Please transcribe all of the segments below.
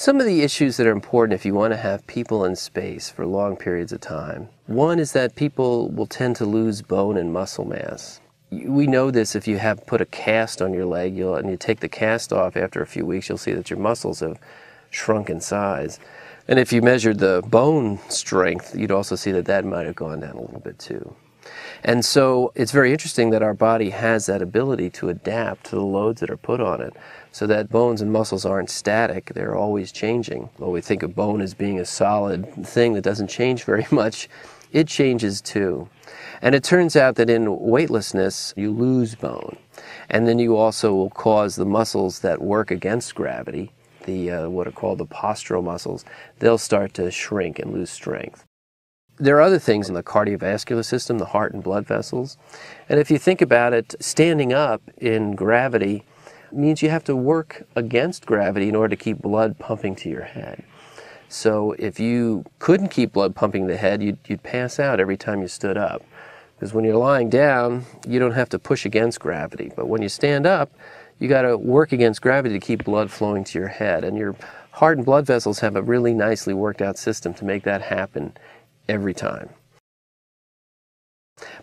Some of the issues that are important if you want to have people in space for long periods of time. One is that people will tend to lose bone and muscle mass. We know this if you have put a cast on your leg and you take the cast off after a few weeks, you'll see that your muscles have shrunk in size. And if you measured the bone strength, you'd also see that that might have gone down a little bit too. And so it's very interesting that our body has that ability to adapt to the loads that are put on it, so that bones and muscles aren't static, they're always changing. Well, we think of bone as being a solid thing that doesn't change very much. It changes too. And it turns out that in weightlessness, you lose bone. And then you also will cause the muscles that work against gravity, what are called the postural muscles, they'll start to shrink and lose strength. There are other things in the cardiovascular system, the heart and blood vessels. And if you think about it, standing up in gravity means you have to work against gravity in order to keep blood pumping to your head. So if you couldn't keep blood pumping to the head, you'd pass out every time you stood up. Because when you're lying down, you don't have to push against gravity. But when you stand up, you got to work against gravity to keep blood flowing to your head. And your heart and blood vessels have a really nicely worked out system to make that happen every time.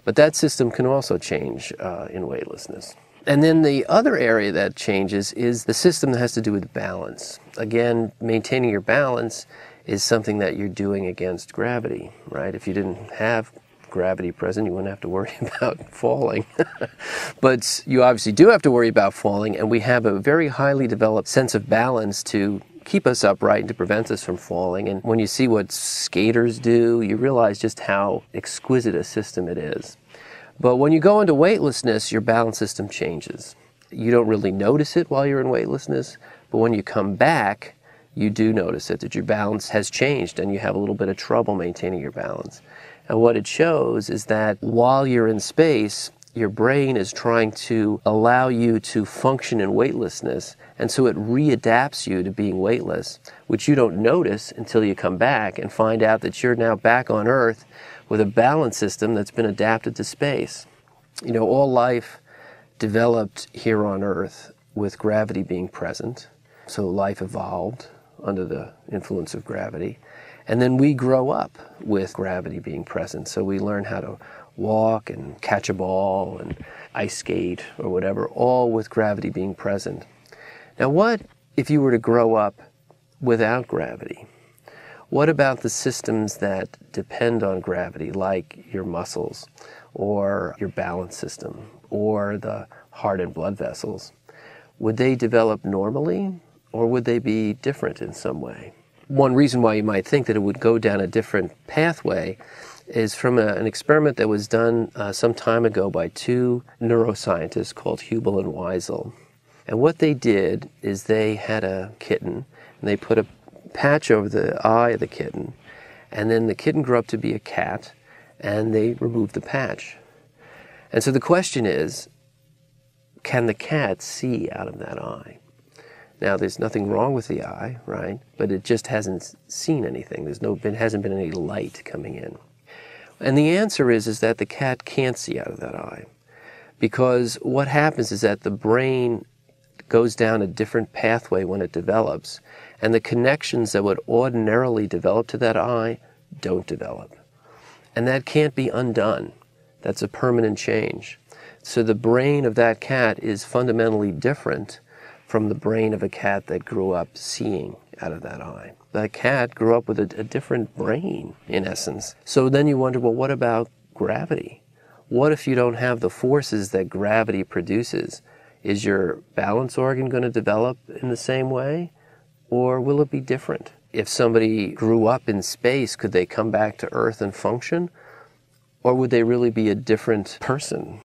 But that system can also change in weightlessness. And then the other area that changes is the system that has to do with balance. Again, maintaining your balance is something that you're doing against gravity, right? If you didn't have gravity present, you wouldn't have to worry about falling. But you obviously do have to worry about falling, and we have a very highly developed sense of balance to keep us upright and to prevent us from falling. And when you see what skaters do, you realize just how exquisite a system it is. But when you go into weightlessness, your balance system changes. You don't really notice it while you're in weightlessness, but when you come back, you do notice it, that your balance has changed and you have a little bit of trouble maintaining your balance. And what it shows is that while you're in space, your brain is trying to allow you to function in weightlessness, and so it readapts you to being weightless, which you don't notice until you come back and find out that you're now back on Earth with a balance system that's been adapted to space. You know, all life developed here on Earth with gravity being present, so life evolved under the influence of gravity. And then we grow up with gravity being present, so we learn how to walk and catch a ball and ice skate or whatever, all with gravity being present. Now what if you were to grow up without gravity? What about the systems that depend on gravity, like your muscles or your balance system or the heart and blood vessels? Would they develop normally, or would they be different in some way? One reason why you might think that it would go down a different pathway is from an experiment that was done some time ago by two neuroscientists called Hubel and Wiesel. And what they did is they had a kitten, and they put a patch over the eye of the kitten, and then the kitten grew up to be a cat, and they removed the patch. And so the question is, can the cat see out of that eye? Now, there's nothing wrong with the eye, right? But it just hasn't seen anything. Hasn't been any light coming in. And the answer is that the cat can't see out of that eye. Because what happens is that the brain goes down a different pathway when it develops, and the connections that would ordinarily develop to that eye don't develop. And that can't be undone. That's a permanent change. So the brain of that cat is fundamentally different from the brain of a cat that grew up seeing out of that eye. That cat grew up with a different brain, in essence. So then you wonder, well, what about gravity? What if you don't have the forces that gravity produces? Is your balance organ going to develop in the same way, or will it be different? If somebody grew up in space, could they come back to Earth and function? Or would they really be a different person?